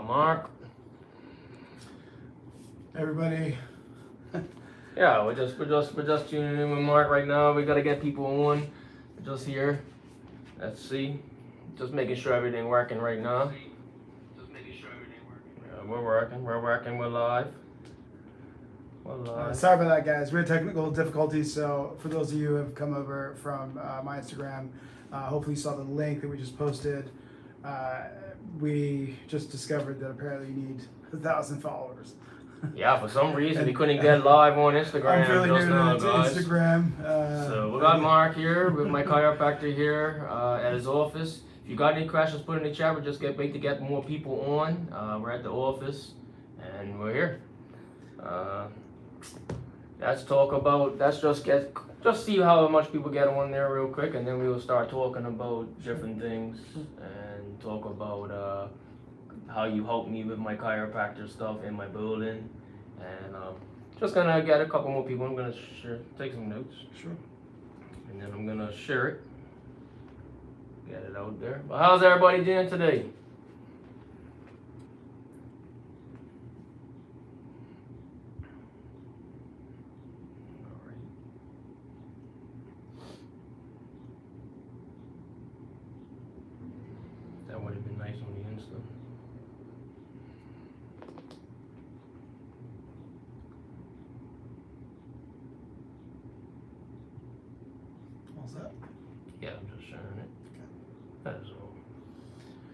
Mark. Everybody. Yeah, we're just tuning in with Mark right now. We gotta get people on. We're just here. Let's see. Just making sure everything working right now. Yeah, we're working. We're live. Sorry about that, guys. We had technical difficulties, so for those of you who have come over from my Instagram, hopefully you saw the link that we just posted. We just discovered that apparently you need 1,000 followers. Yeah, for some reason we couldn't get live on Instagram. I'm fairly just new now, to guys. Instagram. So we got Mark here with my chiropractor here at his office. If you got any questions, put in the chat. We're just waiting to get more people on. We're at the office and we're here. Let's just see how much people get on there real quick, and then we will start talking about different things and talk about how you help me with my chiropractor stuff in my building, and just gonna get a couple more people. I'm gonna take some notes. Sure. And then I'm gonna share it, get it out there. But how's everybody doing today? That would have been nice on the Insta. What's that? Yeah, I'm just sharing it. That is all.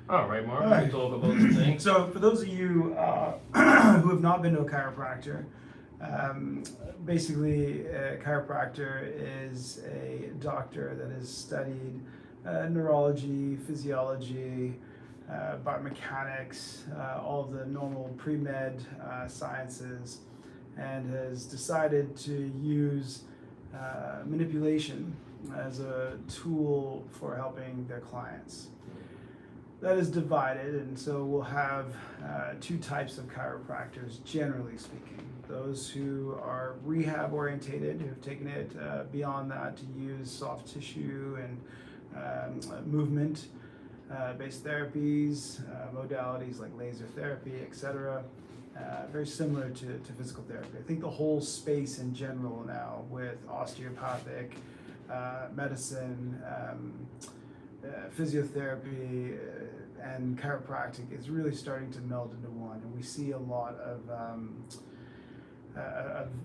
All right, Mark, All we right. can talk about the thing. So for those of you who have not been to a chiropractor, basically a chiropractor is a doctor that has studied neurology, physiology, biomechanics, all the normal pre-med sciences, and has decided to use manipulation as a tool for helping their clients. That is divided, and so we'll have two types of chiropractors, generally speaking. Those who are rehab orientated, who have taken it beyond that to use soft tissue and movement based therapies, modalities like laser therapy, etc. Very similar to physical therapy. I think the whole space in general now with osteopathic medicine, physiotherapy, and chiropractic is really starting to meld into one, and we see a lot of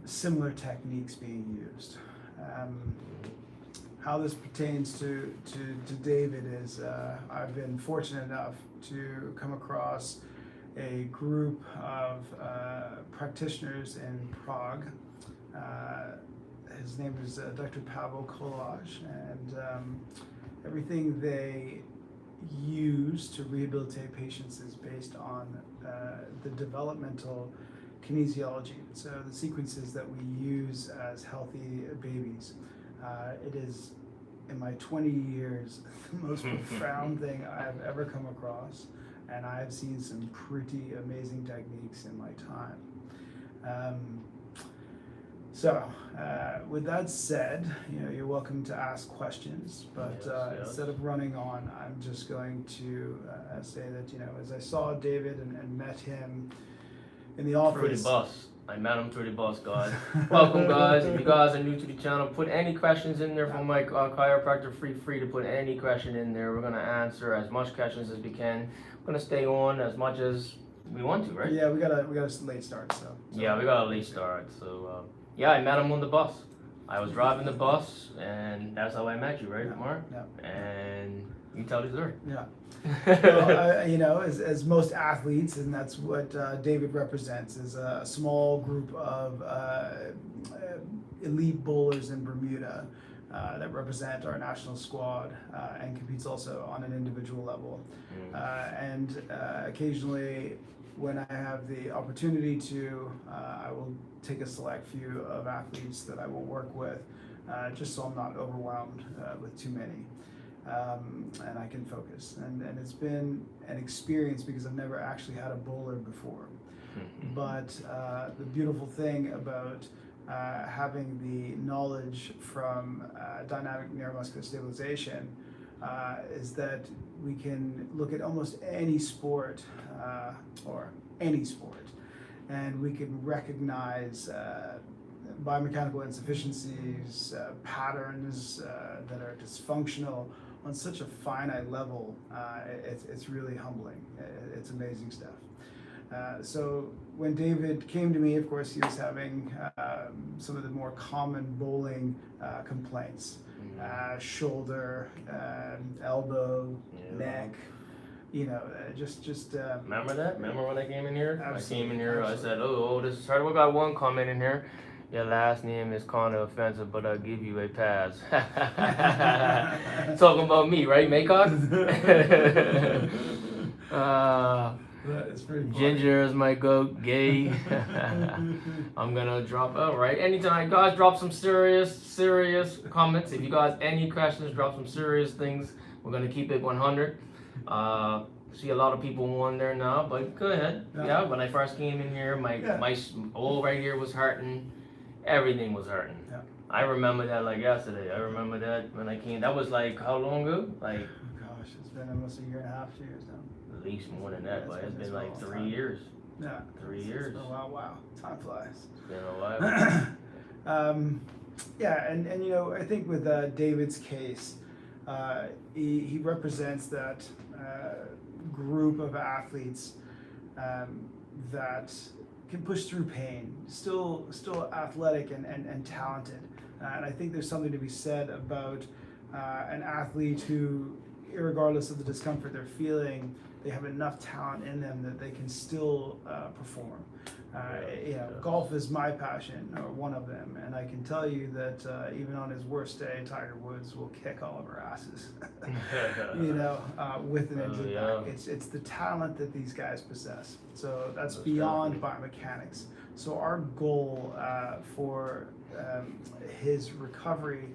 similar techniques being used. How this pertains to David is I've been fortunate enough to come across a group of practitioners in Prague. His name is Dr. Pavel Kolaj, and everything they use to rehabilitate patients is based on the developmental kinesiology, so the sequences that we use as healthy babies. It is, in my 20 years, the most profound thing I've ever come across, and I've seen some pretty amazing techniques in my time. So, with that said, you're welcome to ask questions, but Yes. instead of running on, I'm just going to say that, as I saw David and met him in the office. Through the bus. I met him through the bus, guys. Welcome, guys. If you guys are new to the channel, put any questions in there for my chiropractor. Free to put any question in there. We're going to answer as much questions as we can. We're going to stay on as much as we want to, right? Yeah, we got a late start, so. Yeah, we got a late start. So, yeah, I met him on the bus. I was driving the bus, and that's how I met you, right, Mark? Yeah. And you can tell the story. Yeah. Well, as most athletes, and that's what David represents, is a small group of elite bowlers in Bermuda that represent our national squad and competes also on an individual level. And occasionally, when I have the opportunity to, I will take a select few of athletes that I will work with, just so I'm not overwhelmed with too many. And I can focus. And it's been an experience because I've never actually had a bowler before. But the beautiful thing about having the knowledge from dynamic neuromuscular stabilization is that we can look at almost any sport or any sport, and we can recognize biomechanical insufficiencies, patterns that are dysfunctional on such a finite level. It's really humbling. It's amazing stuff. So when David came to me, of course, he was having some of the more common bowling complaints. Shoulder, elbow, neck, just. Remember that? Remember when I came in here? Absolutely, I came in here, absolutely. I said, oh, this is hard. We got one comment in here. Your last name is kind of offensive, but I'll give you a pass. Talking about me, right, Maycock? That is pretty funny. Ginger is my goat, gay. I'm gonna drop out, right? Anytime, guys, drop some serious comments. If you guys any questions, drop some serious things. We're gonna keep it 100. See a lot of people on there now, but go ahead. Yeah, when I first came in here, my all right here was hurting. Everything was hurting. Yeah. I remember that like yesterday. I remember that when I came. That was like how long ago? Like, gosh, it's been almost a year and a half, 2 years now. at least more than that, but it's been like 3 years. Yeah. 3 years. It's been a while. Wow, time flies. It's been a while. Yeah, and I think with David's case, he represents that group of athletes that can push through pain, still athletic and talented. And I think there's something to be said about an athlete who, regardless of the discomfort they're feeling, they have enough talent in them that they can still perform. Golf is my passion, or one of them, and I can tell you that even on his worst day, Tiger Woods will kick all of our asses. With an injured back. It's the talent that these guys possess. So that's beyond biomechanics. So our goal for his recovery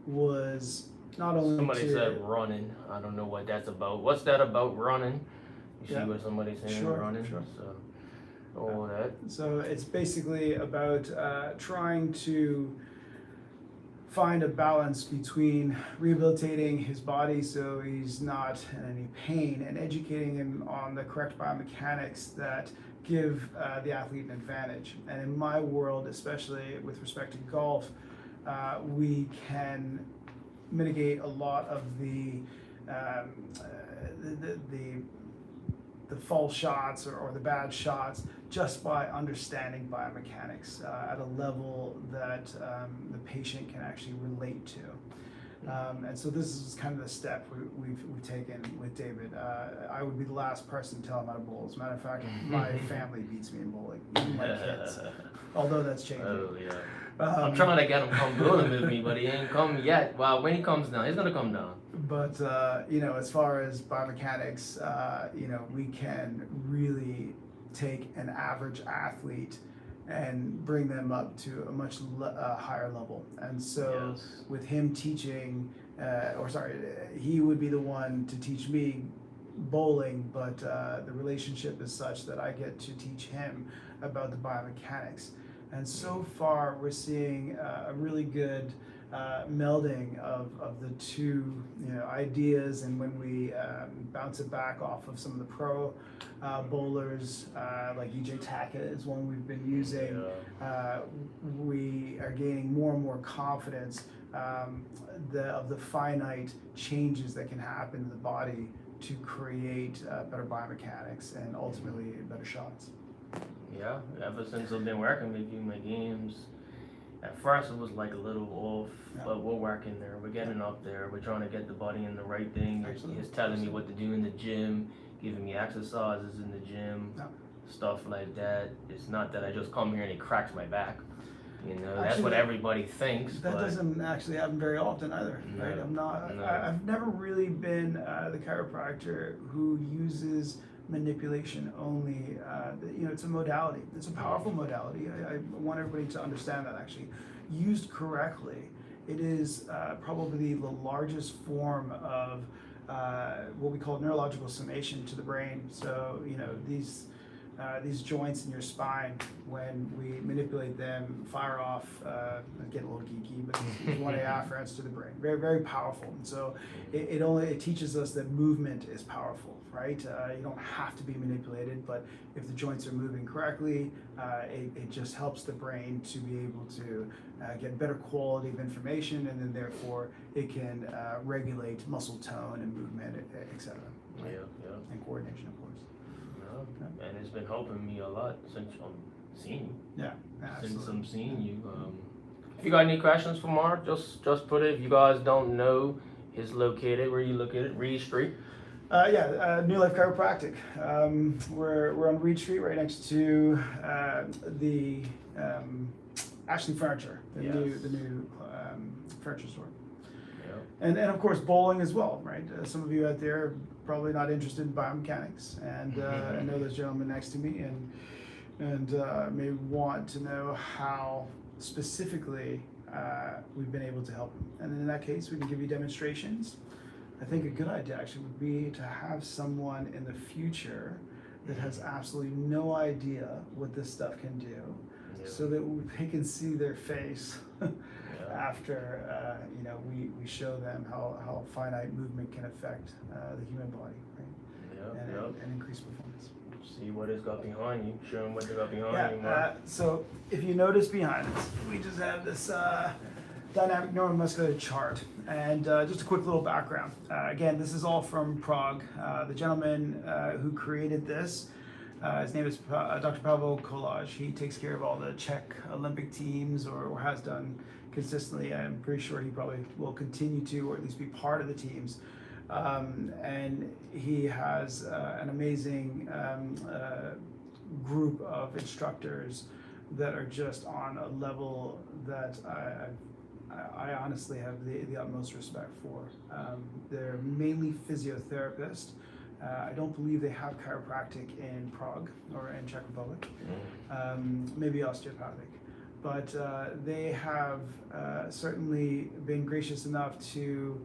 was not only somebody said running. I don't know what that's about. What's that about running? You see what somebody's saying running? Sure. So all that. So it's basically about trying to find a balance between rehabilitating his body so he's not in any pain and educating him on the correct biomechanics that give the athlete an advantage. And in my world, especially with respect to golf, we can mitigate a lot of the false shots or the bad shots just by understanding biomechanics at a level that the patient can actually relate to. And so this is kind of the step we've taken with David. I would be the last person to tell him how to bowl. As a matter of fact, my family beats me in bowling, even my kids. Although that's changing. Oh yeah. I'm trying to get him come bowling with me, but he ain't come yet. Well, when he comes down, he's gonna come down. But as far as biomechanics, we can really take an average athlete and bring them up to a much higher level. And so with him teaching, he would be the one to teach me bowling, but the relationship is such that I get to teach him about the biomechanics. And so far we're seeing a really good melding of the two ideas, and when we bounce it back off of some of the pro bowlers, like EJ Tackett is one we've been using, we are gaining more and more confidence of the finite changes that can happen in the body to create better biomechanics and ultimately better shots. Yeah, ever since I've been working with you, my games, at first it was like a little off, but we're working there. We're getting up there. We're trying to get the body in the right thing. He's telling me what to do in the gym, giving me exercises in the gym, stuff like that. It's not that I just come here and he cracks my back. That's what everybody thinks. That doesn't actually happen very often either, right? I've never really been the chiropractor who uses manipulation only. It's a modality. It's a powerful modality. I want everybody to understand that actually. Used correctly, it is probably the largest form of what we call neurological summation to the brain. So, these these joints in your spine, when we manipulate them, fire off, get a little geeky, but it's 1A afferents to the brain. Very, very powerful. And so it teaches us that movement is powerful, right? You don't have to be manipulated, but if the joints are moving correctly, it just helps the brain to be able to get better quality of information, and then therefore it can regulate muscle tone and movement, etc. Yeah, yeah. And coordination, of course. Yeah. And it's been helping me a lot since I'm seeing you. Yeah, absolutely. Since I'm seeing you. If you got any questions for Mark, just put it. If you guys don't know, he's located, where you located? Reed Street. New Life Chiropractic. We're on Reed Street, right next to the Ashley Furniture, the new furniture store. And of course bowling as well, right? Some of you out there are probably not interested in biomechanics, and I know there's a gentleman next to me, and may want to know how specifically we've been able to help him. And in that case, we can give you demonstrations. I think a good idea actually would be to have someone in the future that has absolutely no idea what this stuff can do, so that they can see their face after we show them how finite movement can affect the human body, right? And increase performance. See what it's got behind you. Show them what they got behind you. So if you notice behind us, we just have this dynamic neuromuscular chart, and just a quick little background. Again, this is all from Prague. The gentleman who created this, his name is Dr. Pavel Kolaj. He takes care of all the Czech Olympic teams, or has done consistently. I'm pretty sure he probably will continue to, or at least be part of the teams. And he has an amazing group of instructors that are just on a level that I honestly have the utmost respect for. They're mainly physiotherapists. I don't believe they have chiropractic in Prague or in Czech Republic, maybe osteopathic. But they have certainly been gracious enough to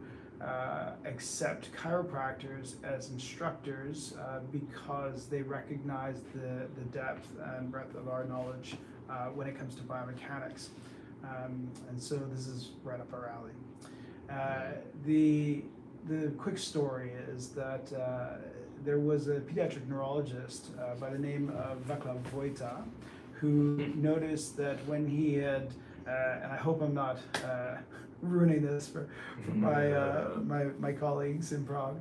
accept chiropractors as instructors because they recognize the depth and breadth of our knowledge when it comes to biomechanics. And so this is right up our alley. The quick story is that there was a pediatric neurologist by the name of Vaclav Vojta, who noticed that when he had, and I hope I'm not ruining this for my colleagues in Prague,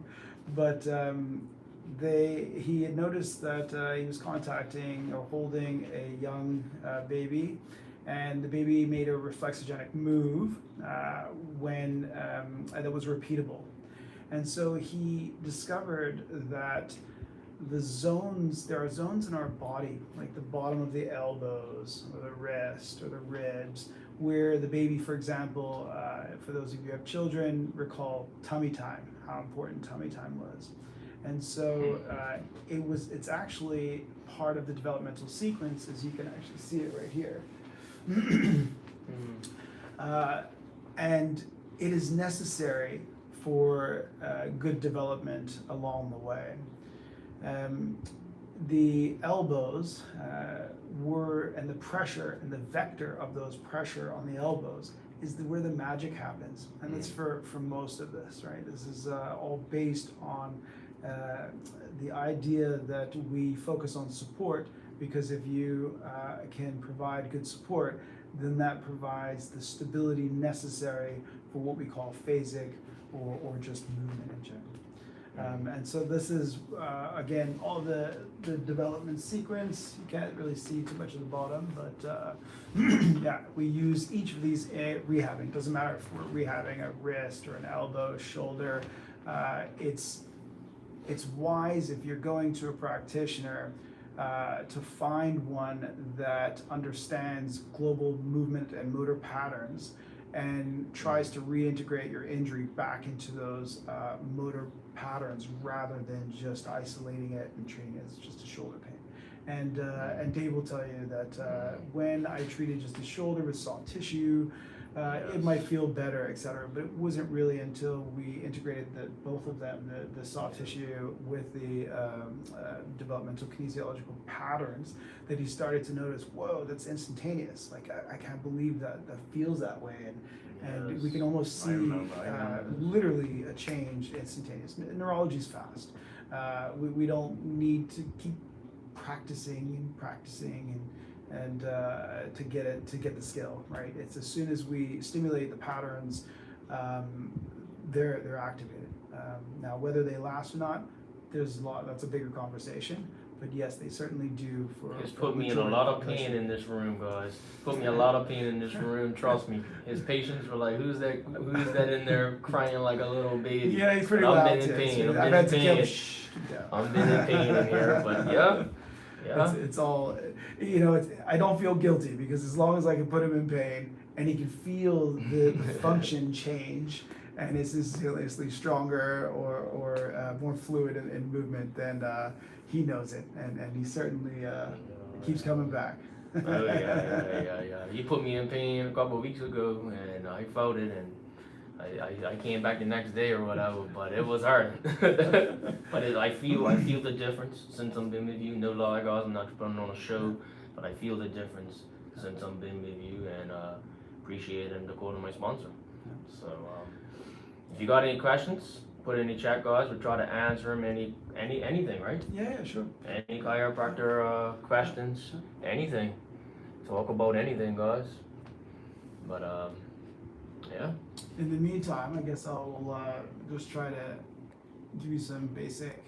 but he had noticed that he was contacting or holding a young baby, and the baby made a reflexogenic move when that was repeatable. And so he discovered that there are zones in our body, like the bottom of the elbows or the wrist or the ribs, where the baby, for example, for those of you who have children, recall tummy time, how important tummy time was. And so it's actually part of the developmental sequence, as you can actually see it right here. And it is necessary for good development along the way. The elbows and the pressure and the vector of those pressure on the elbows is where the magic happens, and that's for most of this, right? This is all based on the idea that we focus on support, because if you can provide good support, then that provides the stability necessary for what we call phasic or just movement in general. And so this is, again, all the development sequence. You can't really see too much at the bottom, but yeah, we use each of these rehabbing. Doesn't matter if we're rehabbing a wrist or an elbow, shoulder. It's wise, if you're going to a practitioner, to find one that understands global movement and motor patterns and tries to reintegrate your injury back into those motor patterns, rather than just isolating it and treating it as just a shoulder pain. And Dave will tell you that when I treated just the shoulder with soft tissue, It might feel better, etc. But it wasn't really until we integrated both of them, the soft tissue with the developmental kinesiological patterns, that he started to notice, whoa, that's instantaneous. Like, I can't believe that feels that way. And we can almost see literally a change instantaneous. Neurology's fast. We don't need to keep practicing and to get the skill, right? It's as soon as we stimulate the patterns, they're activated. Now, whether they last or not, that's a bigger conversation. But yes, they certainly do. It's put me in a lot of pain in this room, guys. Put me a lot of pain in this room. Trust me. His patients were like, "Who's that? Who's that in there crying like a little baby?" Yeah, he's pretty loud. I'm in pain. I'm in pain. I'm in pain in here, but yeah. It's all, I don't feel guilty, because as long as I can put him in pain and he can feel the function change, and it's instantaneously stronger or more fluid in movement, then he knows it, and he certainly keeps coming back. Oh yeah. He put me in pain a couple of weeks ago, and I felt it, and I came back the next day or whatever, but it was hard. But I feel the difference since I've been with you. No lie, guys, I'm not putting on a show, but I feel the difference since I've been with you, and appreciate the call to my sponsor. So if you got any questions, put it in the chat, guys. We'll try to answer them. Anything, right? Yeah, sure. Any chiropractor questions, anything. Talk about anything, guys. But yeah. In the meantime, I guess I'll just try to give you some basic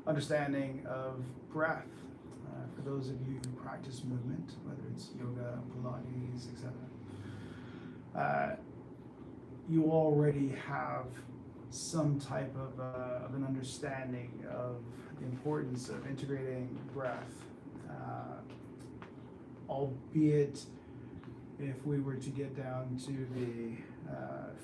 understanding of breath. For those of you who practice movement, whether it's yoga, Pilates, etc., you already have some type of an understanding of the importance of integrating breath, albeit if we were to get down to the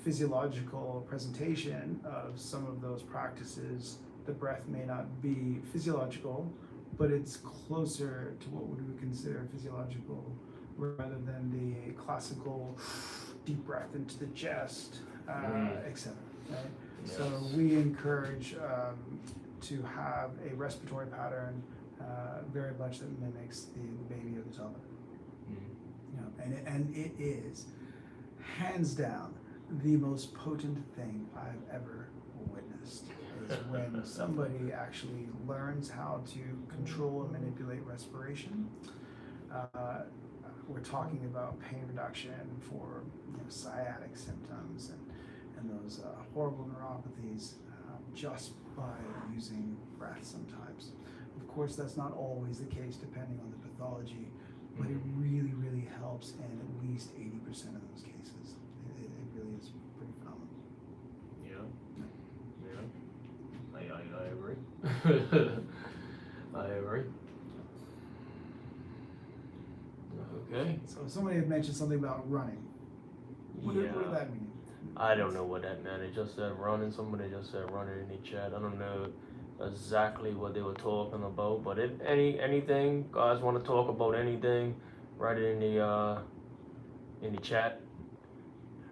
physiological presentation of some of those practices, the breath may not be physiological, but it's closer to what we would consider physiological, rather than the classical deep breath into the chest, etc. Right? Yes. So we encourage to have a respiratory pattern very much that mimics the baby or the toddler. And it is hands down the most potent thing I've ever witnessed, is when somebody actually learns how to control and manipulate respiration. We're talking about pain reduction for sciatic symptoms and those horrible neuropathies just by using breath sometimes. Of course, that's not always the case depending on the pathology, but it really, really helps in at least 80% of those cases. It really is pretty phenomenal. I agree. I agree. Okay. So somebody had mentioned something about running. What did that mean? I don't know what that meant. It just said running. Somebody just said running in the chat. I don't know exactly what they were talking about, but if anything, guys want to talk about anything, write it in the chat,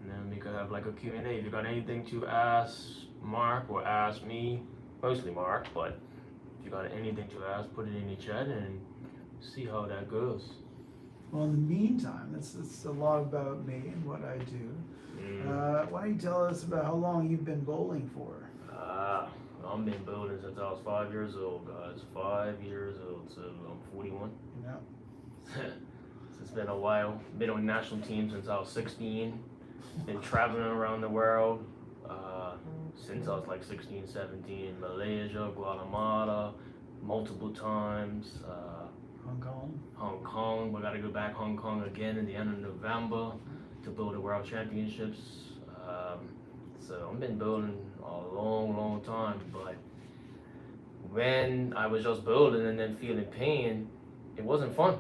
and then we could have like a Q&A. If you got anything to ask Mark or ask me, mostly Mark, but if you got anything to ask, put it in the chat and see how that goes. Well, in the meantime, that's a lot about me and what I do. Why don't you tell us about how long you've been bowling for? I've been bowling since I was 5 years old, guys. 5 years old, so I'm 41. Yeah. So it's been a while. Been on national team since I was 16. Been traveling around the world since I was like 16, 17. Malaysia, Guatemala, multiple times. Hong Kong. We got to go back Hong Kong again in the end of November to build the World Championships. So I've been building a long time, but when I was just building and then feeling pain, it wasn't fun.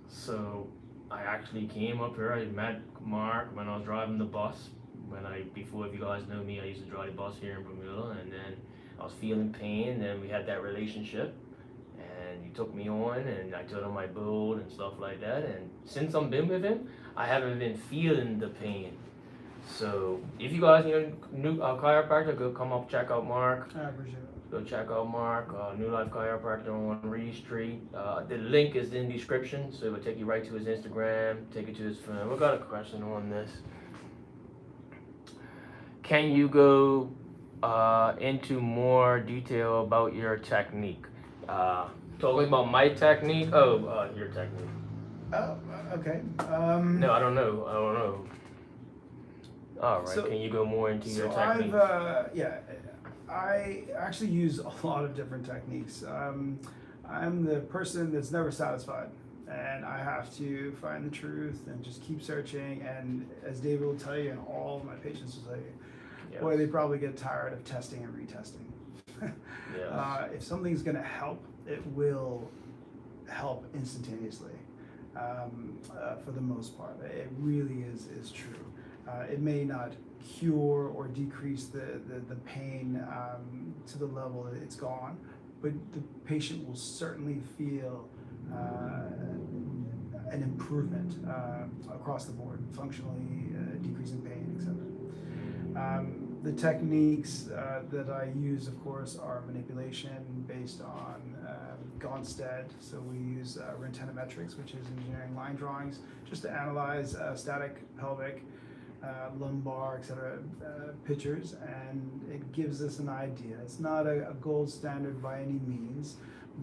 So I actually came up here. I met Mark when I was driving the bus. Before, if you guys know me, I used to drive the bus here in Bermuda, and then I was feeling pain, and we had that relationship, and you took me on, and I told him I build and stuff like that. And since I've been with him, I haven't been feeling the pain. So if you guys need a new chiropractor, go come up, check out Mark. I appreciate it. Go check out Mark, New Life Chiropractor on Reed Street. The link is in the description, so it will take you right to his Instagram, take you to his phone. We got a question on this. Can you go into more detail about your technique? Talking about my technique? Your technique. Oh, okay. No, I don't know. All right. So- Can you go more into your technique? I actually use a lot of different techniques. I'm the person that's never satisfied, and I have to find the truth and just keep searching. And as David will tell you, and all of my patients will tell you, Yes. boy, they probably get tired of testing and retesting. Yes. If something's going to help, it will help instantaneously. For the most part, it really is true. It may not cure or decrease the pain to the level that it's gone, but the patient will certainly feel an improvement across the board, functionally, decreasing pain, etc. The techniques that I use, of course, are manipulation based on Gonstead. So we use rentenometrics, which is engineering line drawings, just to analyze static, pelvic, lumbar, etc. Pictures, and it gives us an idea. It's not a gold standard by any means,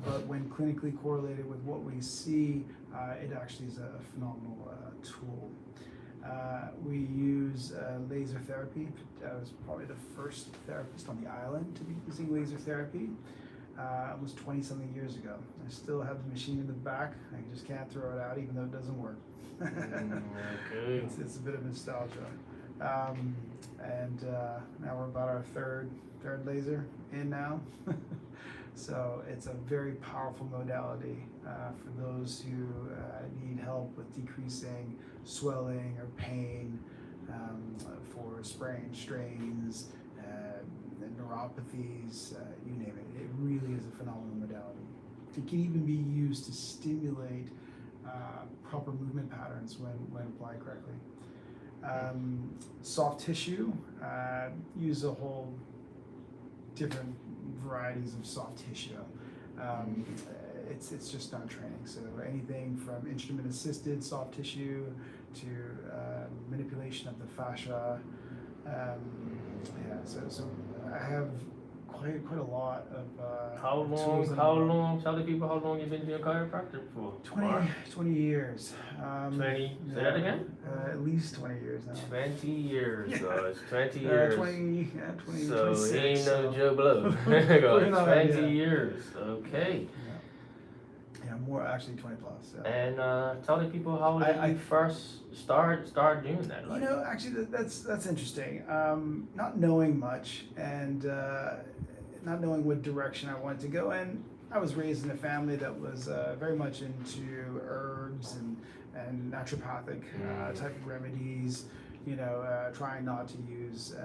but when clinically correlated with what we see, it actually is a phenomenal tool. We use laser therapy. I was probably the first therapist on the island to be using laser therapy. Almost 20-something years ago. I still have the machine in the back. I just can't throw it out, even though it doesn't work. Okay. It's a bit of nostalgia. And now we're about our third laser in now. So it's a very powerful modality for those who need help with decreasing swelling or pain, for sprains, strains, neuropathies, you name it. It really is a phenomenal modality. It can even be used to stimulate proper movement patterns when applied correctly. Soft tissue, use a whole different varieties of soft tissue. It's just not training. So anything from instrument assisted soft tissue to manipulation of the fascia. So I have quite a lot of How tools. long? Tell the people how long you've been doing chiropractic for. 20 years. 20. Say that again. At least 20 years now. 20 years, guys. 20 years. 20, So 26. he ain't no So Joe Blow. Pretty much, 20 yeah. years. Okay. yeah, more actually 20 plus. So. And tell the people how did you first start doing that? You know, actually, that's interesting. Not knowing much and not knowing what direction I wanted to go in. I was raised in a family that was very much into herbs and naturopathic type of remedies. You know, trying not to use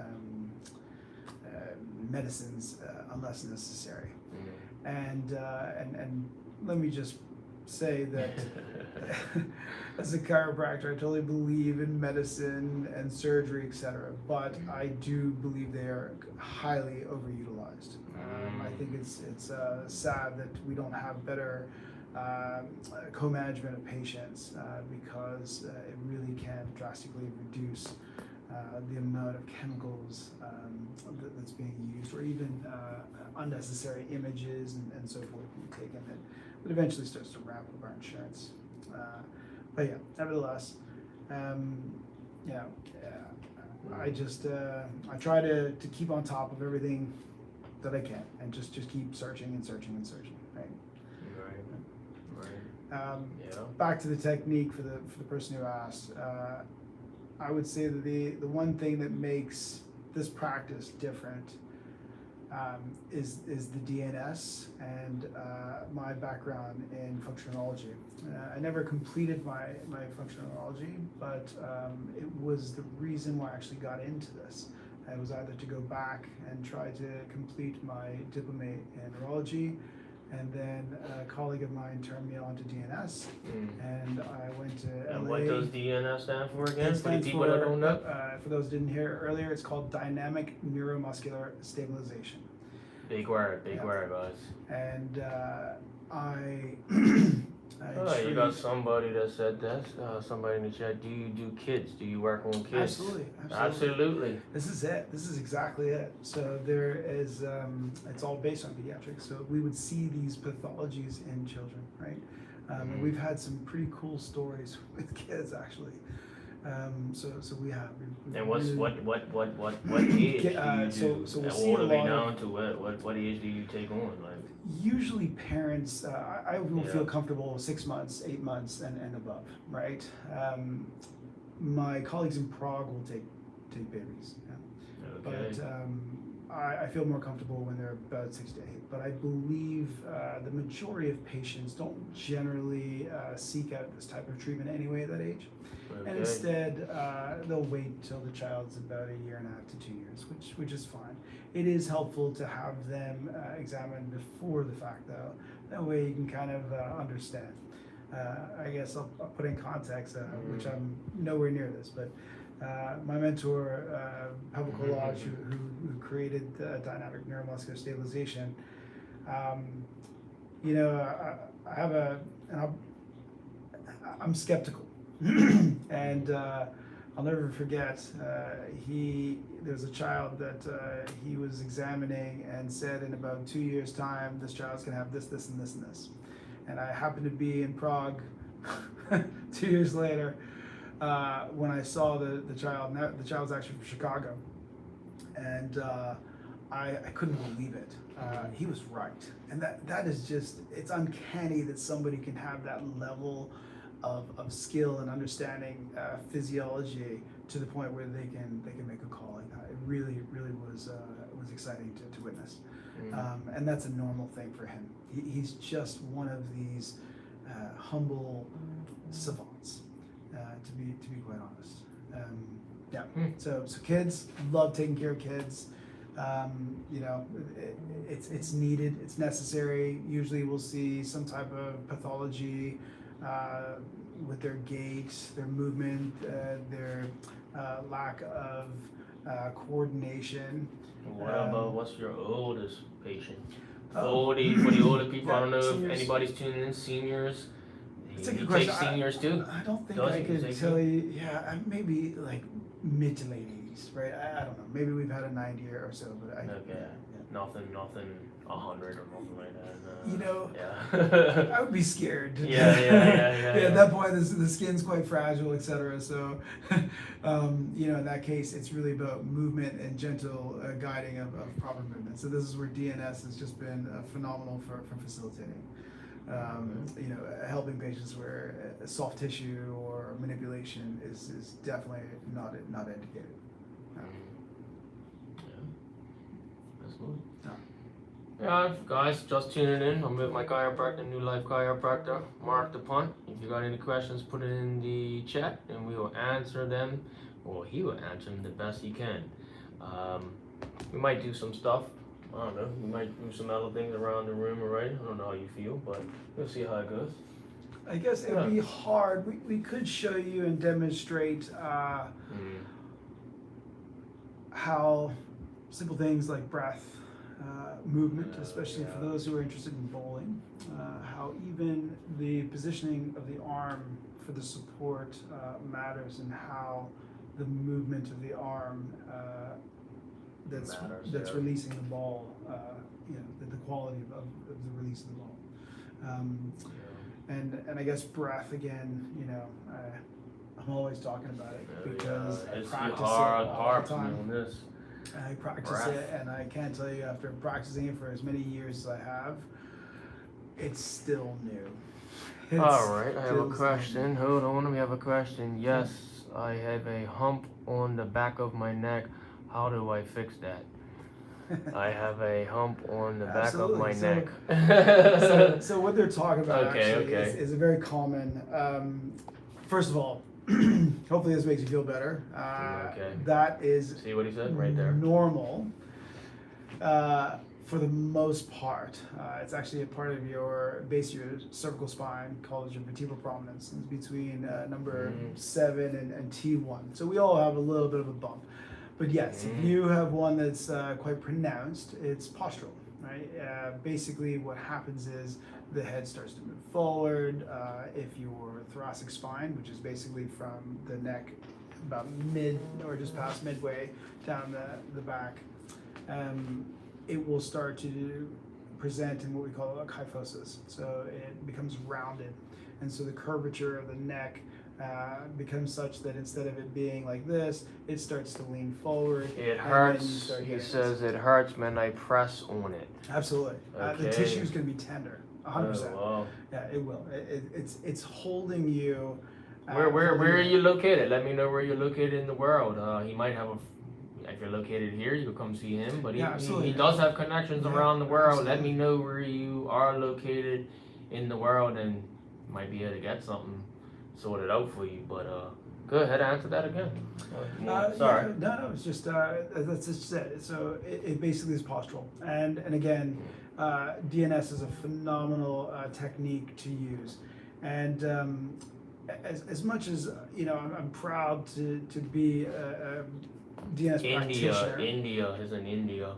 medicines unless necessary. And let me just say that as a chiropractor, I totally believe in medicine and surgery, etc. But I do believe they are highly overutilized. I think it's sad that we don't have better co-management of patients because it really can drastically reduce the amount of chemicals that's being used, or even unnecessary images and so forth being taken that eventually starts to ramp up our insurance. But yeah, nevertheless, I just I try to keep on top of everything that I can, and just keep searching and searching and searching. Right. Back to the technique for the person who asked. I would say that the one thing that makes this practice different is the DNS and my background in functionality. I never completed my functionality, but it was the reason why I actually got into this. It was either to go back and try to complete my diplomate in neurology And then a colleague of mine turned me on to DNS, and I went to LA. And what does DNS stand for again? It For the stands people that don't know? for those who didn't hear it earlier, it's called Dynamic Neuromuscular Stabilization. Big word, guys. And I You got somebody that said that. Somebody in the chat. Do you do kids? Do you work on kids? Absolutely. This is it. This is exactly it. So there is, it's all based on pediatrics. So we would see these pathologies in children, right? And we've had some pretty cool stories with kids, actually. So we have. And what age do you do? So we'll see all the way a lot down to what age do you take on? Like usually parents, I will feel comfortable 6 months, 8 months, and above, right? My colleagues in Prague will take babies, okay. but I feel more comfortable when they're about 6 to 8. But I believe the majority of patients don't generally seek out this type of treatment anyway at that age. Okay. And instead, they'll wait till the child's about 1.5 years to 2 years, which is fine. It is helpful to have them examined before the fact, though. That way you can kind of understand. I guess I'll put in context, which I'm nowhere near this, but my mentor, Pavel Kolaj, who created dynamic neuromuscular stabilization, you know, I have I'm skeptical. And I'll never forget, there's a child that he was examining and said in about 2 years' time, this child's gonna have this, this, and this, and this. And I happened to be in Prague 2 years later when I saw the child. Now, the child was actually from Chicago. And I couldn't believe it. He was right. And that is just, it's uncanny that somebody can have that level of skill and understanding physiology to the point where they can make a call like that. It really was exciting to witness. And that's a normal thing for him. He's just one of these humble savants, to be quite honest. So kids, love taking care of kids. You know, it's needed, it's necessary. Usually we'll see some type of pathology with their gait, their movement, their lack of coordination. What about what's your oldest patient? For the older people, I don't know if anybody's tuning in, seniors. It's a good you question. take seniors too? I don't think I could tell you. Yeah, maybe like mid to late 80s, right? I don't know. Maybe we've had a 90-year or so, but nothing 100 or nothing like that. You know, yeah. I would be scared. Yeah. At that point, the skin's quite fragile, etc. So, you know, in that case, it's really about movement and gentle guiding of proper movement. So this is where DNS has just been phenomenal for facilitating. You know, helping patients where soft tissue or manipulation is definitely not indicated. Yeah, guys, just tuning in. I'm with my chiropractor, New Life Chiropractor, Mark the Punt. If you got any questions, put it in the chat and we will answer them, or he will answer them the best he can. We might do some stuff. I don't know. We might do some other things around the room already. I don't know how you feel, but we'll see how it goes. I guess it would be hard. We could show you and demonstrate how simple things like breath, movement, especially for those who are interested in bowling, how even the positioning of the arm for the support matters, and how the movement of the arm that's releasing the ball, you know, the quality of the release of the ball. And I guess breath again, you know, I'm always talking about it because I practice it all the time. I practice it, and I can't tell you, after practicing it for as many years as I have, it's still new. Alright, I have a question. Hold on, we have a question. Yes, I have a hump on the back of my neck. How do I fix that? I have a hump on the back of my neck. So what they're talking about is a very common, first of all, hopefully this makes you feel better. That is See what he said right there? Normal. For the most part, it's actually a part of your base of your cervical spine called your vertebral prominence. It's between number 7 and T1. So we all have a little bit of a bump. But yes, if you have one that's quite pronounced, it's postural, right? Basically what happens is the head starts to move forward. If your thoracic spine, which is basically from the neck about mid or just past midway down the back, it will start to present in what we call a kyphosis. So it becomes rounded. And so the curvature of the neck becomes such that instead of it being like this, it starts to lean forward. It hurts. He says it hurts when I press on it. Absolutely. Okay. The tissue is going to be tender, 100%. Oh, wow. Yeah, it will. It's holding you. Where are you located? Let me know where you're located in the world. He might have if you're located here, you can come see him. But he does have connections around the world. Absolutely. Let me know where you are located in the world, and you might be able to get something sorted out for you. But go ahead and answer that again. Sorry. Yeah, no, it's just that's just it. So it basically is postural, and again, DNS is a phenomenal technique to use, and as much as I'm proud to be a DNS practitioner. India is in India.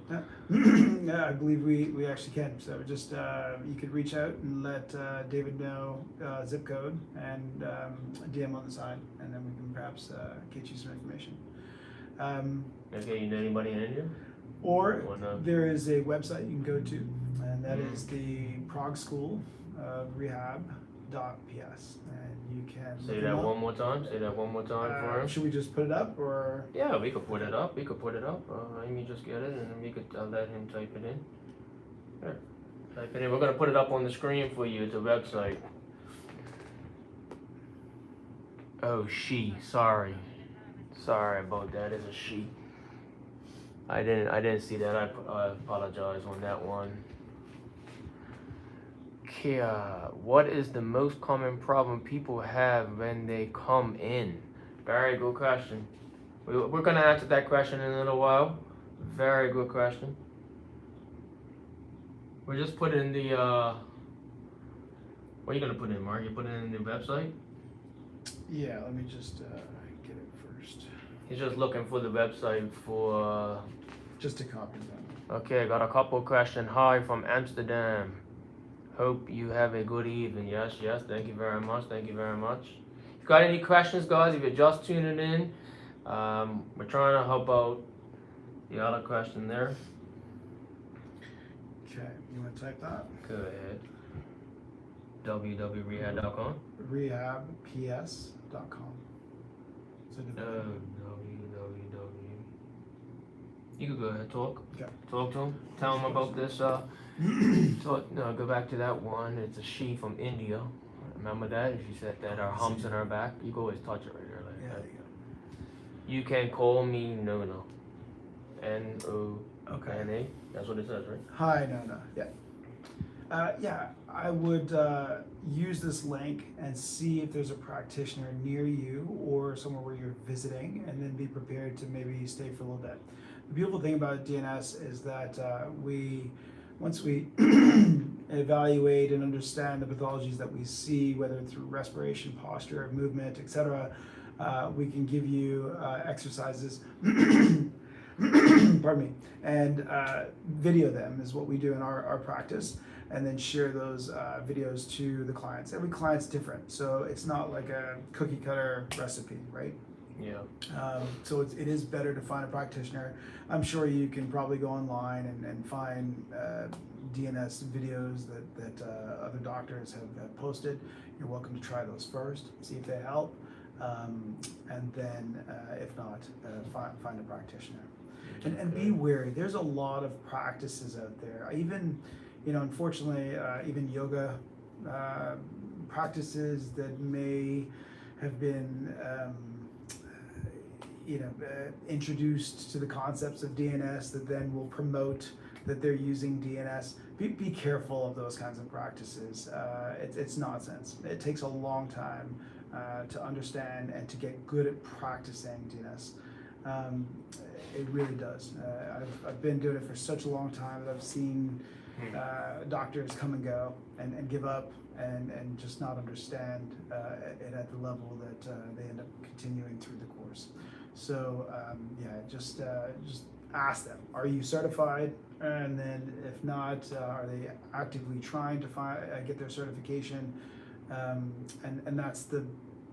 Yeah, I believe we actually can. So just you could reach out and let David know zip code and DM on the side, and then we can perhaps get you some information. Okay, you know anybody in India? Or there is a website you can go to, and that is the Prague School of Rehab.ps, and you can say that one more time. Say that one more time for him. Should we just put it up, or? Yeah, we could put it up. Let me just get it, and then we could let him type it in. Here, type it in. We're gonna put it up on the screen for you. It's a website. Oh, sorry about that. It's a she. I didn't see that. I apologize on that one. Kia, what is the most common problem people have when they come in? Very good question. We're gonna answer that question in a little while. Very good question. We're just putting the what are you gonna put in, Mark? You put it in the website? Yeah, let me just get it first. He's just looking for the website for just a copy them. Okay, got a couple questions. Hi from Amsterdam. Hope you have a good evening. Yes, thank you very much. If you got any questions, guys, if you're just tuning in, we're trying to help out the other question there. Okay, you want to type that? Go ahead. www.rehab.com? Rehabps.com. So You could go ahead, talk. Okay. Talk to him. Tell him about this. Go back to that one. It's a she from India. Remember that? She said that her humps in her back. You can always touch it right here like that. You can call me Nona. N-O-N-A. That's what it says, right? Hi, Nona. Yeah. I would use this link and see if there's a practitioner near you or somewhere where you're visiting, and then be prepared to maybe stay for a little bit. The beautiful thing about DNS is that once we evaluate and understand the pathologies that we see, whether through respiration, posture, movement, etc., we can give you exercises, pardon me, and video them is what we do in our practice, and then share those videos to the clients. Every client's different, so it's not like a cookie cutter recipe, right? Yeah. So it is better to find a practitioner. I'm sure you can probably go online and find DNS videos that other doctors have posted. You're welcome to try those first, see if they help, and then if not, find a practitioner. And be wary. There's a lot of practices out there. Even, unfortunately, even yoga practices that may have been introduced to the concepts of DNS that then will promote that they're using DNS. Be careful of those kinds of practices. It's nonsense. It takes a long time to understand and to get good at practicing DNS. It really does. I've been doing it for such a long time that I've seen doctors come and go and give up and just not understand it at the level that they end up continuing through the course. So just ask them, are you certified? And then if not, are they actively trying to get their certification? And that's the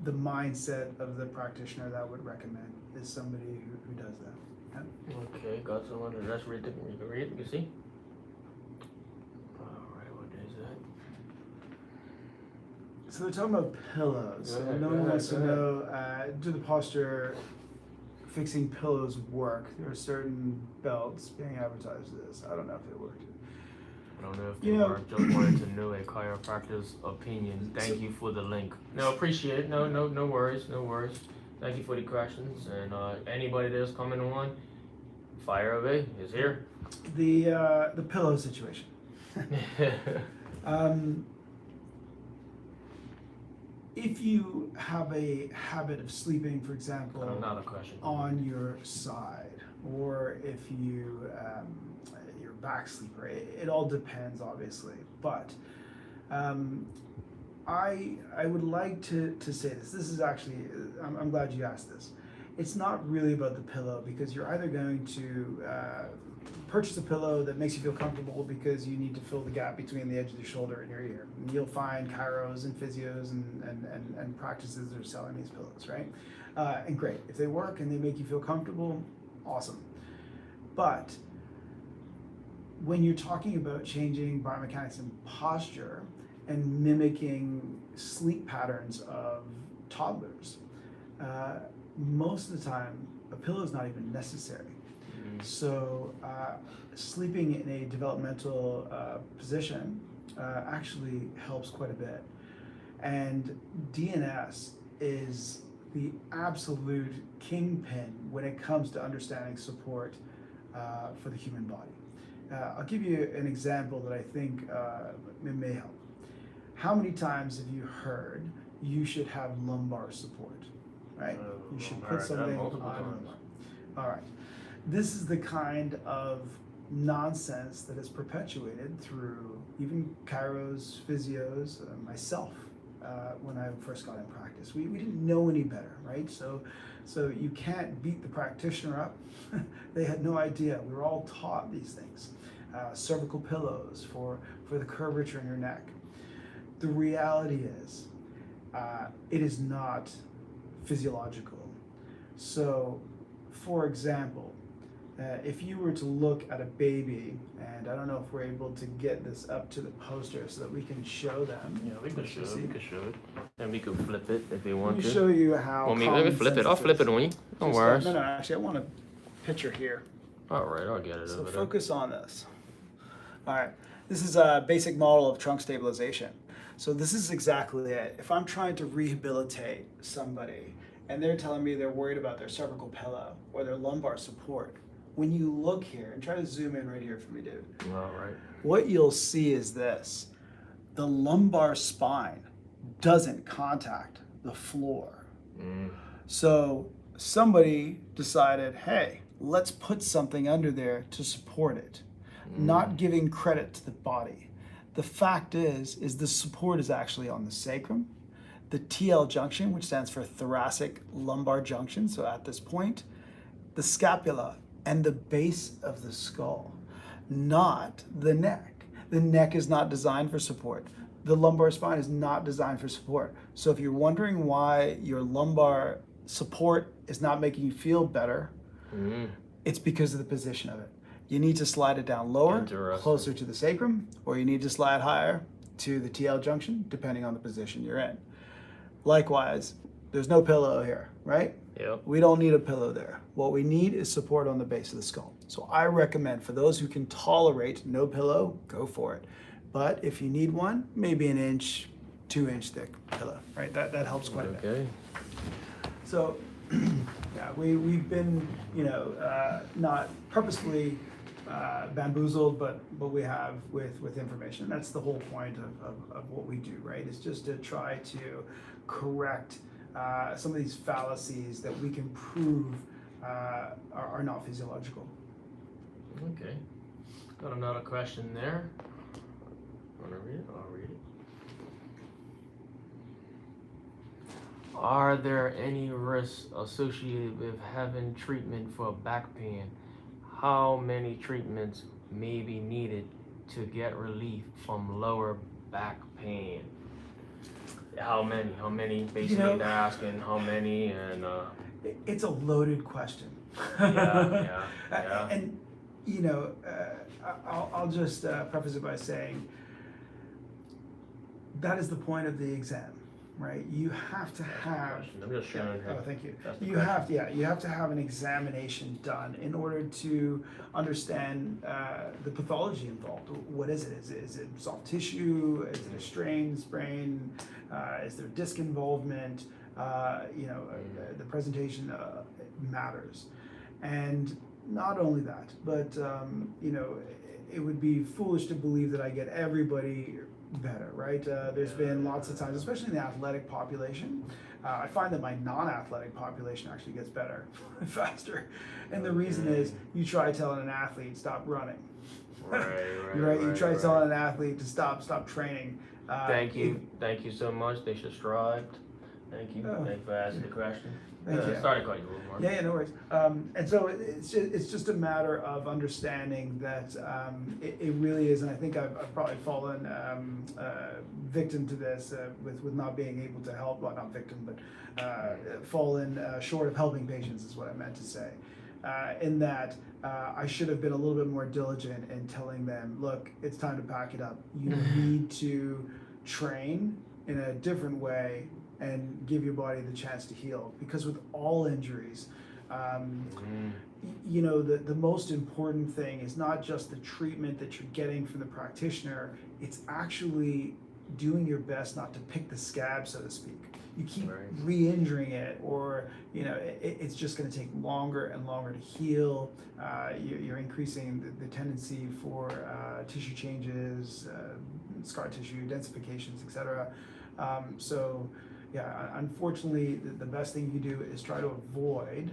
mindset of the practitioner that I would recommend, is somebody who does that. Okay, got someone. Let's read it. You can read it. You can see. All right, what is that? So they're talking about pillows. So no one wants to know, do the posture fixing pillows work? There are certain belts being advertised as this. I don't know if they work. I don't know if they work. Just wanted to know a chiropractor's opinion. Thank you for the link. No, appreciate it. No worries. No worries. Thank you for the questions. And anybody that's coming on, fire away. Is here. The pillow situation. If you have a habit of sleeping, for example, not a question. on your side, or if you're a back sleeper, it all depends, obviously. But I would like to say this. This is actually, I'm glad you asked this. It's not really about the pillow, because you're either going to purchase a pillow that makes you feel comfortable because you need to fill the gap between the edge of your shoulder and your ear. And you'll find chiros and physios and practices that are selling these pillows, right? And great, if they work and they make you feel comfortable, awesome. But when you're talking about changing biomechanics and posture and mimicking sleep patterns of toddlers, most of the time a pillow is not even necessary. So sleeping in a developmental position actually helps quite a bit. And DNS is the absolute kingpin when it comes to understanding support for the human body. I'll give you an example that I think may help. How many times have you heard you should have lumbar support, right? You should put something on lumbar. All right. This is the kind of nonsense that is perpetuated through even chiros, physios, myself, when I first got in practice. We didn't know any better, right? So you can't beat the practitioner up. They had no idea. We were all taught these things. Cervical pillows for the curvature in your neck. The reality is, it is not physiological. So, for example, if you were to look at a baby, and I don't know if we're able to get this up to the poster so that we can show them. Yeah, we can show it. And we can flip it if you want Let to. me show you how. Let me flip it. I'll flip it on you. Don't worry. No, actually, I want a picture here. All right, I'll get it So over there. focus on this. All right, this is a basic model of trunk stabilization. So this is exactly it. If I'm trying to rehabilitate somebody and they're telling me they're worried about their cervical pillow or their lumbar support, when you look here, and try to zoom in right here for me, dude. All right. What you'll see is this. The lumbar spine doesn't contact the floor. So somebody decided, hey, let's put something under there to support it, not giving credit to the body. The fact is the support is actually on the sacrum, the TL junction, which stands for thoracic lumbar junction. So at this point, the scapula and the base of the skull, not the neck. The neck is not designed for support. The lumbar spine is not designed for support. So if you're wondering why your lumbar support is not making you feel better, it's because of the position of it. You need to slide it down lower, closer to the sacrum, or you need to slide higher to the TL junction, depending on the position you're in. Likewise, there's no pillow here, right? Yep. We don't need a pillow there. What we need is support on the base of the skull. So I recommend, for those who can tolerate no pillow, go for it. But if you need one, maybe an inch, 2 inch thick pillow, right? That helps quite a bit. Okay. So, yeah, we've been, not purposefully bamboozled, but we have with information. That's the whole point of what we do, right? It's just to try to correct some of these fallacies that we can prove are not physiological. Okay. Got another question there. Want to read it? I'll read it. Are there any risks associated with having treatment for back pain? How many treatments may be needed to get relief from lower back pain? How many? How many? Basically, they're asking how many, and It's a loaded question. yeah. And I'll just preface it by saying that is the point of the exam, right? You have to have. I'm just showing her. Oh, thank you. You have to have an examination done in order to understand the pathology involved. What is it? Is it soft tissue? Is it a strain, sprain? Is there disc involvement? The presentation matters, and not only that, but it would be foolish to believe that I get everybody better, right? There's been lots of times, especially in the athletic population, I find that my non-athletic population actually gets better faster, and the reason is you try telling an athlete stop running, you try telling an athlete to stop training. Thank you so much. They should strive. Thank you. Thank you for asking the question. Sorry to cut you a little more. Yeah, no worries. And so it's just a matter of understanding that it really is, and I think I've probably fallen victim to this with not being able to help. Well, not victim, but fallen short of helping patients is what I meant to say. In that I should have been a little bit more diligent in telling them, look, it's time to pack it up. You need to train in a different way and give your body the chance to heal. Because with all injuries, the most important thing is not just the treatment that you're getting from the practitioner, it's actually doing your best not to pick the scab, so to speak. You keep re-injuring it, or it's just going to take longer and longer to heal. You're increasing the tendency for tissue changes, scar tissue densifications, etc. Unfortunately, the best thing you do is try to avoid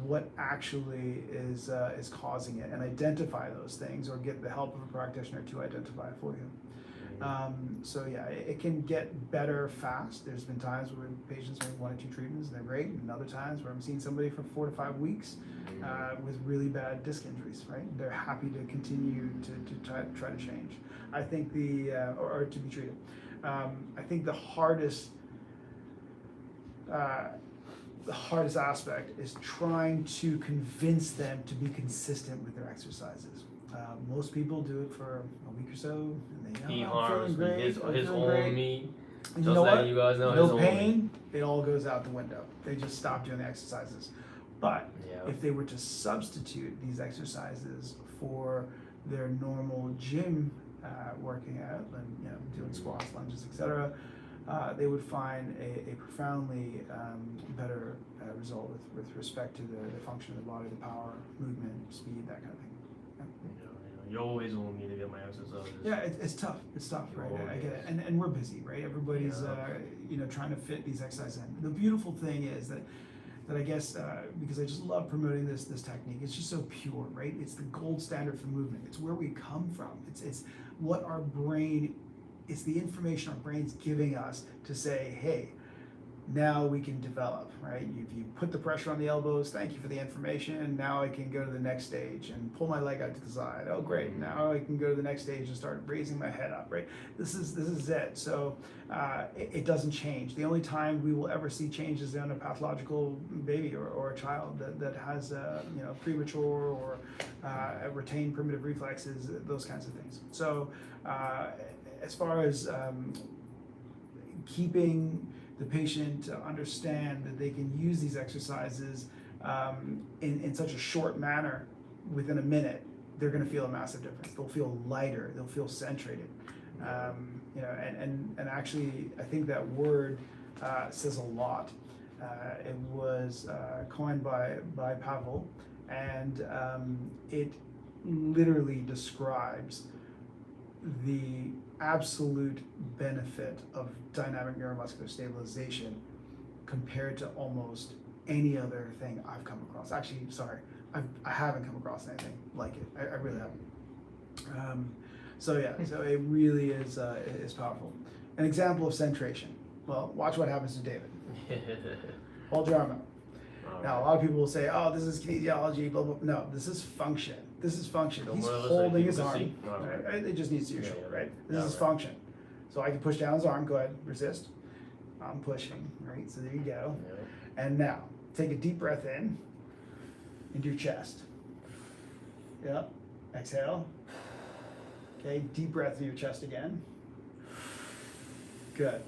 what actually is causing it, and identify those things, or get the help of a practitioner to identify it for you. It can get better fast. There's been times where patients are 1 or 2 treatments and they're great, and other times where I'm seeing somebody for 4 to 5 weeks with really bad disc injuries. Right? They're happy to continue to try to change. I think or to be treated. I think the hardest aspect is trying to convince them to be consistent with their exercises. Most people do it for a week or so, and they harms his own meat. And you know what? You guys know, no pain, it all goes out the window. They just stop doing the exercises. But if they were to substitute these exercises for their normal gym working out, and doing squats, lunges, etc., they would find a profoundly better result with respect to the function of the body, the power, movement, speed, that kind of thing. You always want me to get my exercises. Yeah, it's tough. It's tough, right? I get it, and we're busy, right? Everybody's trying to fit these exercises in. The beautiful thing is that I guess because I just love promoting this technique. It's just so pure, right? It's the gold standard for movement. It's where we come from. It's what our brain. It's the information our brain's giving us to say, hey, now we can develop, right? If you put the pressure on the elbows, thank you for the information. Now I can go to the next stage and pull my leg out to the side. Oh, great. Now I can go to the next stage and start raising my head up, right? This is it. So it doesn't change. The only time we will ever see changes in a pathological baby or a child that has premature or retained primitive reflexes, those kinds of things. So as far as keeping the patient to understand that they can use these exercises in such a short manner, within a minute, they're going to feel a massive difference. They'll feel lighter. They'll feel centrated. And actually, I think that word says a lot. It was coined by Pavel, and it literally describes the absolute benefit of dynamic neuromuscular stabilization compared to almost any other thing I've come across. Actually, sorry, I haven't come across anything like it. I really haven't. So it really is powerful. An example of centration. Well, watch what happens to David. Hold your arm out. Now, a lot of people will say, "Oh, this is kinesiology." Blah blah. No, this is function. This is function. He's holding his arm. Right? It just needs to your shoulder, right? This is function. So I can push down his arm. Go ahead, resist. I'm pushing. Right. So there you go. And now take a deep breath in into your chest. Yep. Exhale. Okay. Deep breath in your chest again. Good.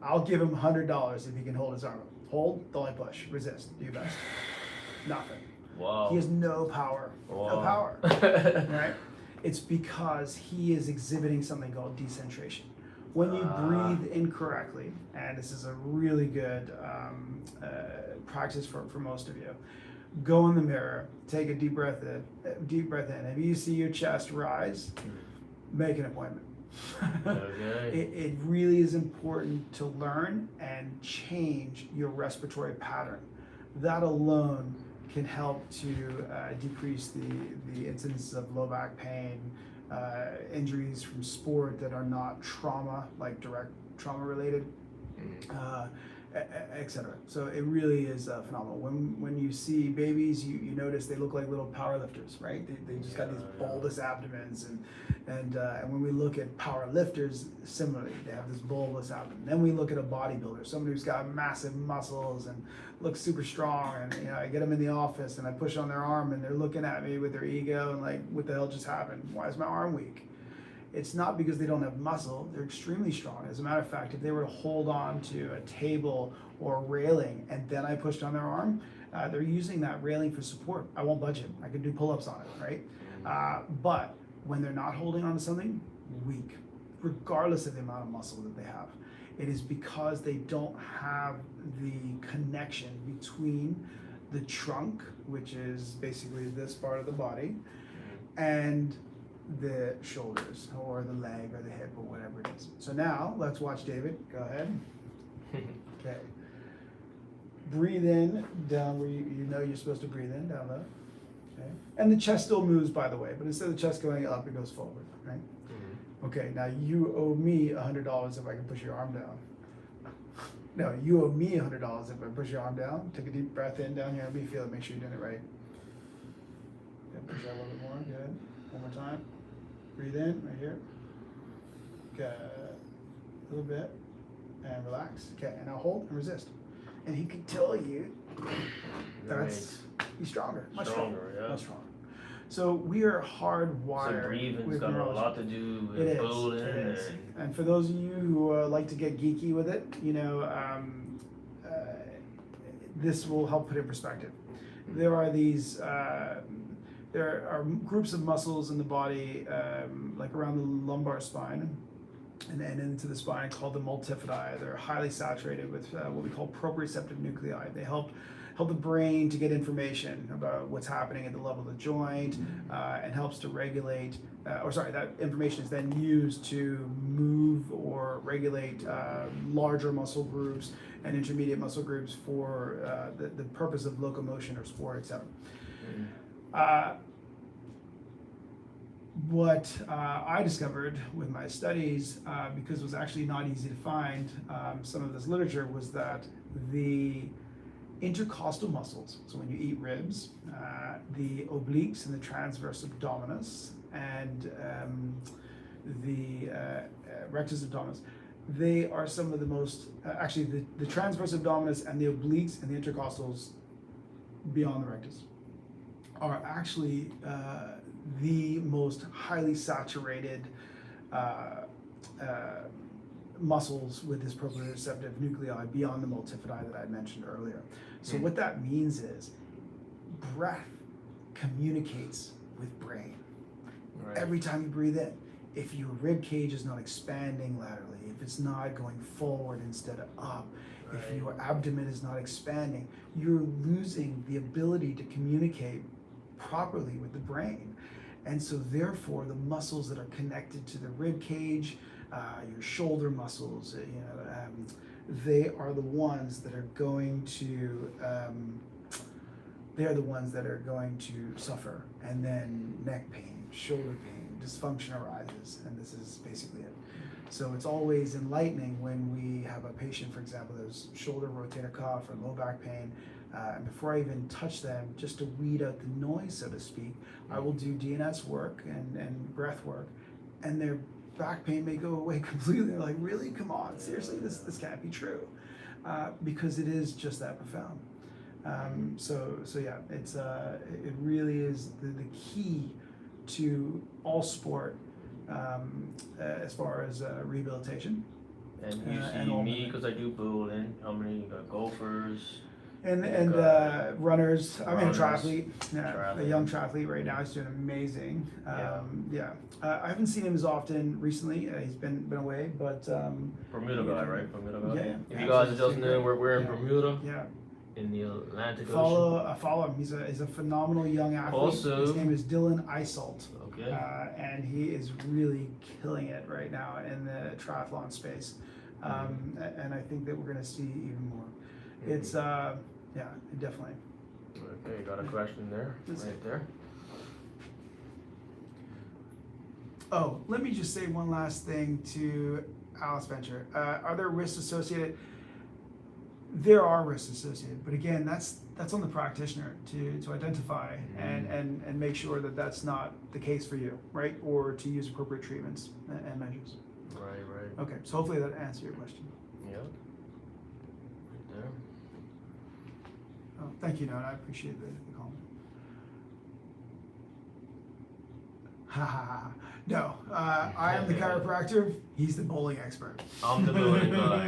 I'll give him $100 if he can hold his arm up. Hold, don't push, resist, do your best. Nothing. Wow. He has no power. Wow. No power. Right? It's because he is exhibiting something called decentration. When you breathe incorrectly, and this is a really good practice for most of you, go in the mirror, take a deep breath in. If you see your chest rise, make an appointment. Okay. It really is important to learn and change your respiratory pattern. That alone can help to decrease the incidence of low back pain, injuries from sport that are not trauma, like direct trauma related, etc. So it really is phenomenal. When you see babies, you notice they look like little power lifters, right? They just got these bulbous abdomens, and when we look at power lifters, similarly, they have this bulbous abdomen. Then we look at a bodybuilder, someone who's got massive muscles and looks super strong, and I get them in the office and I push on their arm and they're looking at me with their ego and like, what the hell just happened? Why is my arm weak? It's not because they don't have muscle. They're extremely strong. As a matter of fact, if they were to hold on to a table or a railing and then I pushed on their arm, they're using that railing for support. I won't budge it. I can do pull-ups on it, right? But when they're not holding on to something, weak, regardless of the amount of muscle that they have. It is because they don't have the connection between the trunk, which is basically this part of the body, and the shoulders or the leg or the hip or whatever it is. So now let's watch David. Go ahead. Okay. Breathe in down where you know you're supposed to breathe in, down low. Okay. And the chest still moves, by the way, but instead of the chest going up, it goes forward, right? Okay, now you owe me $100 if I can push your arm down. No, you owe me $100 if I push your arm down. Take a deep breath in down here. Let me feel it. Make sure you're doing it right. Okay, push that a little bit more. Good. One more time. Breathe in right here. Good. A little bit. And relax. Okay, and now hold and resist. And he can tell you that's he's stronger. Much stronger. Yeah. Much stronger. So we are hardwired. So breathing's with got neurology. a lot to do with building. It is. And for those of you who like to get geeky with it, this will help put it in perspective. There are these, there are groups of muscles in the body, like around the lumbar spine and into the spine called the multifidi. They're highly saturated with what we call proprioceptive nuclei. They help the brain to get information about what's happening at the level of the joint, and helps to regulate, that information is then used to move or regulate larger muscle groups and intermediate muscle groups for the purpose of locomotion or sport, etc. What I discovered with my studies, because it was actually not easy to find some of this literature, was that the intercostal muscles, so when you eat ribs, the obliques and the transverse abdominis and the rectus abdominis, they are some of the most, actually the transverse abdominis and the obliques and the intercostals beyond the rectus are actually the most highly saturated muscles with this proprioceptive nuclei beyond the multifidi that I mentioned earlier. So what that means is breath communicates with brain. Right. Every time you breathe in, if your rib cage is not expanding laterally, if it's not going forward instead of up, right, if your abdomen is not expanding, you're losing the ability to communicate properly with the brain. And so therefore the muscles that are connected to the rib cage, your shoulder muscles, they are the ones that are going to suffer, and then neck pain, shoulder pain, dysfunction arises, and this is basically it. So it's always enlightening when we have a patient, for example, that has shoulder rotator cuff or low back pain, and before I even touch them, just to weed out the noise, so to speak, I will do DNS work and breath work, and their back pain may go away completely. They're like, really? Come on, seriously, this can't be true, because it is just that profound. So yeah, it really is the key to all sport, as far as rehabilitation. And you see me, because I do bowling. How many? You got golfers. And runners. I'm a triathlete. Yeah, a young triathlete right now. He's doing amazing. I haven't seen him as often recently. He's been away, but Bermuda guy, right? Bermuda guy. Yeah. If you guys just know, we're in Bermuda. Yeah. In the Atlantic Ocean. Follow him. He's a phenomenal young athlete. Also, his name is Dylan Isolt. Okay. And he is really killing it right now in the triathlon space. And I think that we're going to see even more. It's definitely. Okay, got a question there, right there. Oh, let me just say one last thing to Alice Venture. Are there risks associated? There are risks associated, but again, that's on the practitioner to identify and make sure that that's not the case for you, right? Or to use appropriate treatments and measures. Right. Okay, so hopefully that answers your question. Yeah. Right there. Oh, thank you, Nona. I appreciate the comment. Ha ha ha. No, I am the chiropractor. He's the bowling expert. I'm the bowling guy.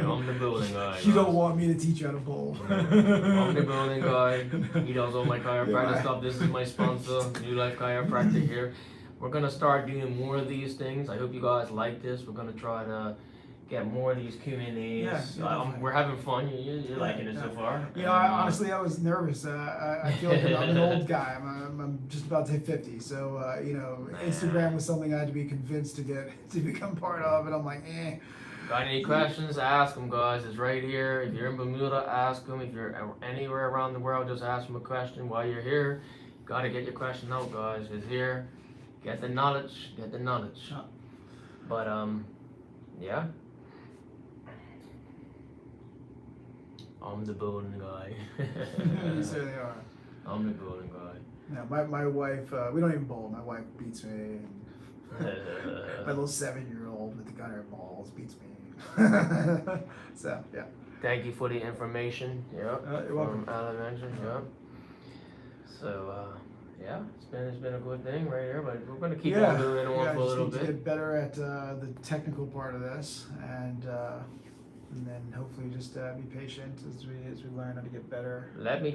You don't want me to teach you how to bowl. I'm the bowling guy. He does all my chiropractic stuff. This is my sponsor, New Life Chiropractic here. We're gonna start doing more of these things. I hope you guys like this. We're gonna try to get more of these Q&As. We're having fun. You're liking it so far. You know, honestly, I was nervous. I feel like I'm an old guy. I'm just about to hit 50. So, Instagram was something I had to be convinced to become part of. And I'm like, eh. Got any questions? Ask them, guys. It's right here. If you're in Bermuda, ask them. If you're anywhere around the world, just ask them a question while you're here. Got to get your question out, guys. It's here. Get the knowledge. But, yeah. I'm the bowling guy. You certainly are. I'm the bowling guy. Yeah, my wife, we don't even bowl. My wife beats me. My little 7-year-old with the gunner balls beats me. So, yeah. Thank you for the information. Yeah. You're welcome. From Elementary. Yeah. So, it's been a good thing right here, but we're gonna keep on doing it for a little bit. To get better at the technical part of this, and then hopefully just be patient as we learn how to get better. Let me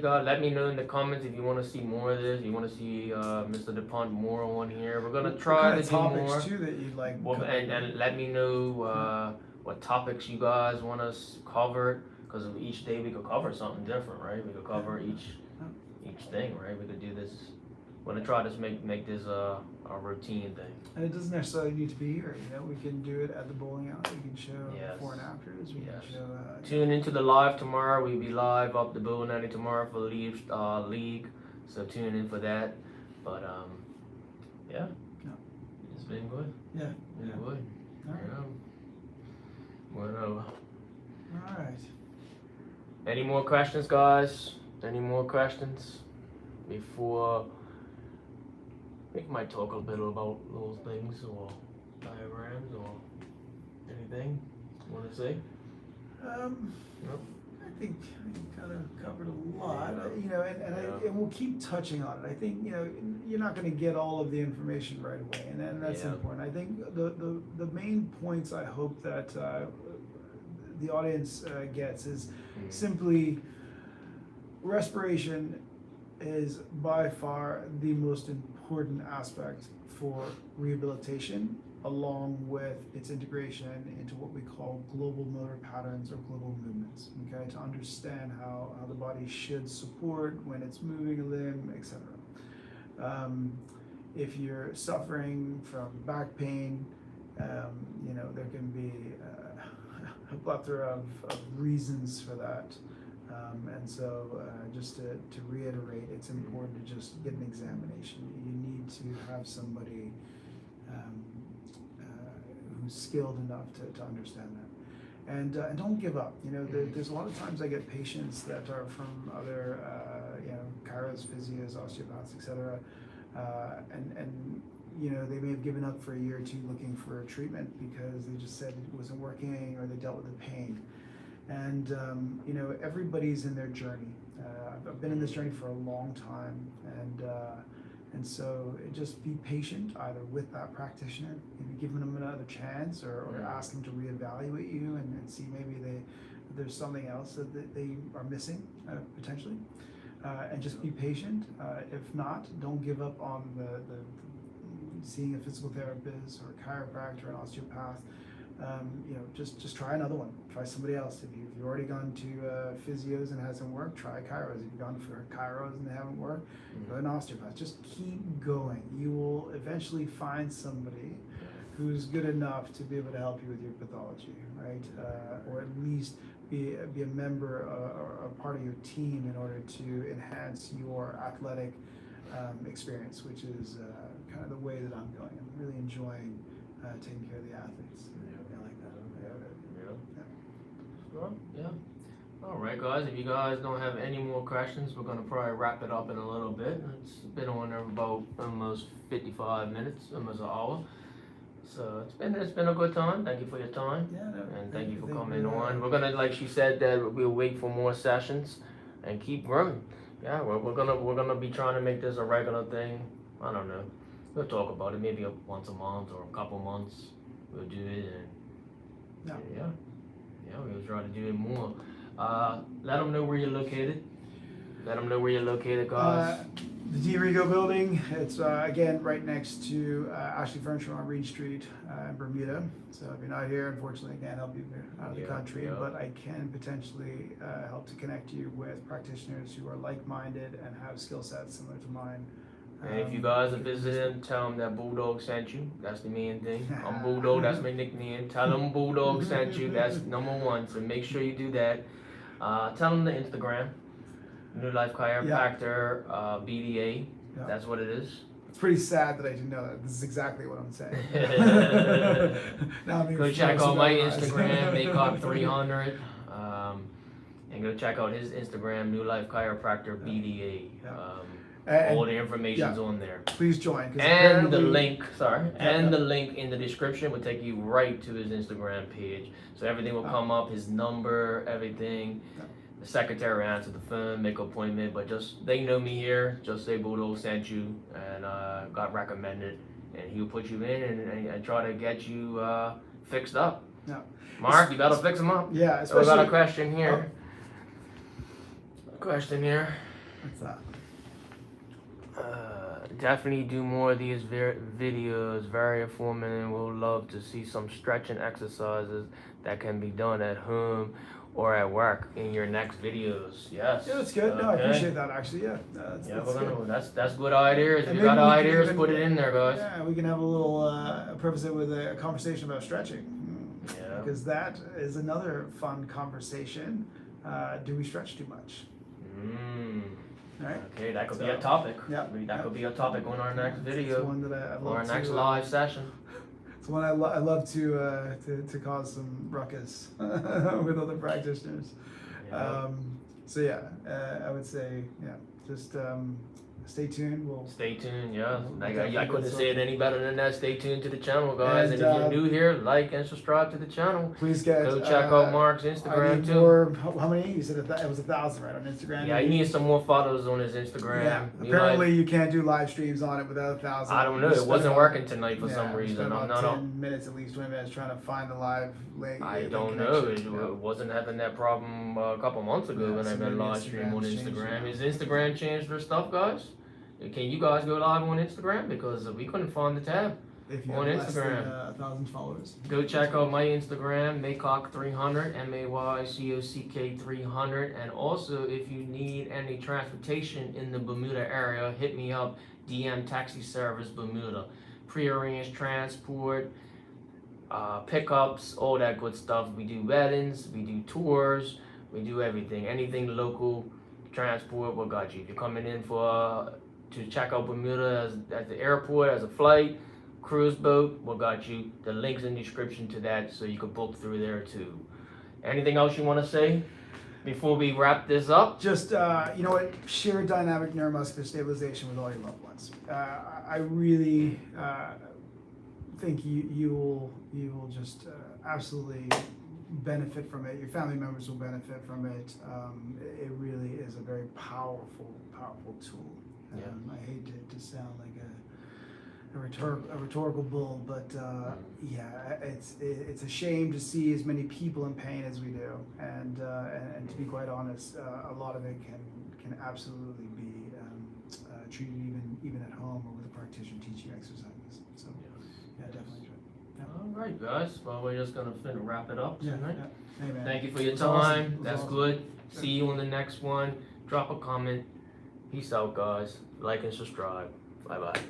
know in the comments if you want to see more of this. You want to see Mr. DuPont more on here. We're gonna try to do more. Topics too that you'd like. Well, and let me know what topics you guys want us covered, because of each day we could cover something different, right? We could cover each thing, right? We could do this. We're gonna try to make this a routine thing. And it doesn't necessarily need to be here. We can do it at the bowling alley. We can show before and afters. We can show. Tune into the live tomorrow. We'll be live up the bowling alley tomorrow for the league. So tune in for that. But it's been good. Yeah. Been good. All right. Any more questions, guys? Any more questions before? We might talk a bit about those things or diagrams or anything you want to say? Nope. I think we kind of covered a lot, and we'll keep touching on it. I think, you're not going to get all of the information right away, and that's important. I think the main points I hope that the audience gets is simply respiration is by far the most important aspect for rehabilitation, along with its integration into what we call global motor patterns or global movements, okay, to understand how the body should support when it's moving a limb, etc. If you're suffering from back pain, You know, there can be a plethora of reasons for that. And so just to reiterate, it's important to just get an examination. You need to have somebody who's skilled enough to understand that. And don't give up. You know, there's a lot of times I get patients that are from other, you know, chiros, physios, osteopaths, etc. And you know, they may have given up for a year or two looking for treatment because they just said it wasn't working or they dealt with the pain. And you know, everybody's in their journey. I've been in this journey for a long time, and so just be patient either with that practitioner, maybe giving them another chance, or ask them to reevaluate you and see maybe there's something else that they are missing potentially, and just be patient. If not, don't give up on the seeing a physical therapist or a chiropractor, an osteopath. You know, just try another one. Try somebody else. If you've already gone to physios and it hasn't worked, try chiros. If you've gone for chiros and they haven't worked, go to an osteopath. Just keep going. You will eventually find somebody who's good enough to be able to help you with your pathology, right? Or at least be a member or a part of your team in order to enhance your athletic experience, which is kind of the way that I'm going. I'm really enjoying taking care of the athletes. Yeah. All right, guys. If you guys don't have any more questions, we're gonna probably wrap it up in a little bit. It's been on there about almost 55 minutes, almost an hour. So it's been a good time. Thank you for your time. Yeah, no, and thank you for coming on. We're gonna, like she said, that we'll wait for more sessions and keep growing. Yeah, we're gonna be trying to make this a regular thing. I don't know. We'll talk about it maybe once a month or a couple months. We'll do it and yeah, we'll try to do it more. Let them know where you're located. Let them know where you're located, guys. The D. Rigo building. It's again right next to Ashley Furniture on Reed Street in Bermuda. So if you're not here, unfortunately, I can't help you out of the country, but I can potentially help to connect you with practitioners who are like-minded and have skill sets similar to mine. And if you guys are visiting, tell them that Bulldog sent you. That's the main thing. I'm Bulldog, that's my nickname. Tell them Bulldog sent you. That's number one. So make sure you do that. Tell them the Instagram, New Life Chiropractor, BDA. Yeah. That's what it is. It's pretty sad that I didn't know that. This is exactly what I'm saying. Go check out my Instagram, Maycock300. And go check out his Instagram, New Life Chiropractor, BDA. All the information's on there. Please join. And the link, the link in the description will take you right to his Instagram page. So everything will come up, his number, everything. The secretary will answer the phone, make an appointment, but just, they know me here, just say Bulldog sent you and got recommended, and he'll put you in and try to get you fixed up. Yeah. Mark, you gotta fix them up. Yeah, especially. We got a question here. Question here. What's that? Definitely do more of these videos, very informative, and we'll love to see some stretching exercises that can be done at home or at work in your next videos. Yes. Yeah, that's good. No, I appreciate that actually. Yeah. That's good ideas. If you got ideas, put it in there, guys. Yeah, we can have a little preface it with a conversation about stretching. Yeah. Because that is another fun conversation. Do we stretch too much? Right. Okay, that could be a topic. Yeah. That could be a topic on our next video. It's one that I love or our next live session. It's one I love to cause some ruckus with other practitioners. Yeah. So yeah, I would say just stay tuned. Stay tuned. Yeah, I couldn't say it any better than that. Stay tuned to the channel, guys. And if you're new here, like and subscribe to the channel. Please go check out Mark's Instagram too. More, how many? You said it was 1,000, right, on Instagram? Yeah, he needs some more followers on his Instagram. Yeah. Apparently, you can't do live streams on it without 1,000. I don't know. It wasn't working tonight for some reason. I'm not 10 minutes, at least 20 minutes, trying to find the live link. I don't know. It wasn't having that problem a couple months ago when I been live stream on Instagram. Is Instagram changed their stuff, guys? Can you guys go live on Instagram? Because we couldn't find the tab on Instagram. 1,000 followers. Go check out my Instagram, Maycock300, MAYCOCK300. And also, if you need any transportation in the Bermuda area, hit me up, DM Taxi Service Bermuda. Pre-arranged transport, pickups, all that good stuff. We do weddings, we do tours, we do everything. Anything local, transport, we got you. If you're coming in to check out Bermuda at the airport as a flight, cruise boat, we got you. The link's in the description to that, so you can book through there too. Anything else you want to say before we wrap this up? Just, you know what, share dynamic neuromuscular stabilization with all your loved ones. I really think you will just absolutely benefit from it. Your family members will benefit from it. It really is a very powerful tool. I hate to sound like a rhetorical bull, but yeah, it's a shame to see as many people in pain as we do, and to be quite honest, a lot of it can absolutely be treated even at home or with a practitioner teaching exercises. So yeah, definitely. Yeah. All right, guys. Well, we're just gonna wrap it up tonight. Yeah. Hey, man. Thank you for your It was time. awesome. It was That's awesome. good. See you on the next one. Drop a comment. Peace out, guys. Like and subscribe. Bye bye.